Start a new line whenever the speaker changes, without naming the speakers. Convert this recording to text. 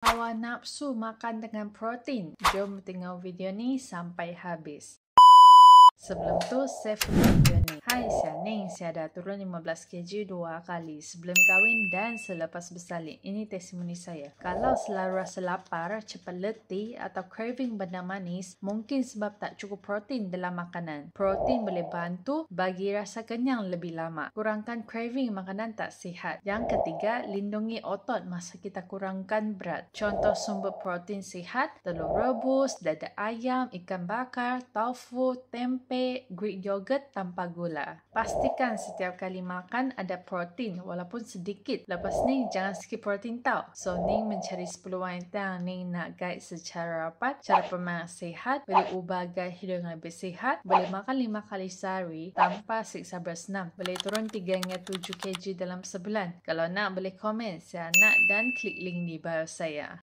Awak nafsu makan dengan protein? Jom tengok video ni sampai habis. Sebelum tu, save video ni. Hai, saya Ning. Saya dah turun 15 kg 2 kali. Sebelum kahwin dan selepas bersalin. Ini testimoni saya. Kalau selalu rasa lapar, cepat letih atau craving benda manis, mungkin sebab tak cukup protein dalam makanan. Protein boleh bantu bagi rasa kenyang lebih lama. Kurangkan craving makanan tak sihat. Yang ketiga, lindungi otot masa kita kurangkan berat. Contoh sumber protein sihat, telur rebus, dada ayam, ikan bakar, tofu, tempe, Greek yogurt tanpa gula. Pastikan setiap kali makan ada protein walaupun sedikit. Lepas ni jangan skip protein tau. So Ning mencari 10 wanita yang Ning nak guide secara rapat. Cara permainan sihat, boleh ubah gaya hidup yang lebih sihat, boleh makan 5 kali sehari tanpa siksa bersenam, boleh turun 3 hingga 7 kg dalam sebulan. Kalau nak boleh komen, saya nak dan klik link di bio saya.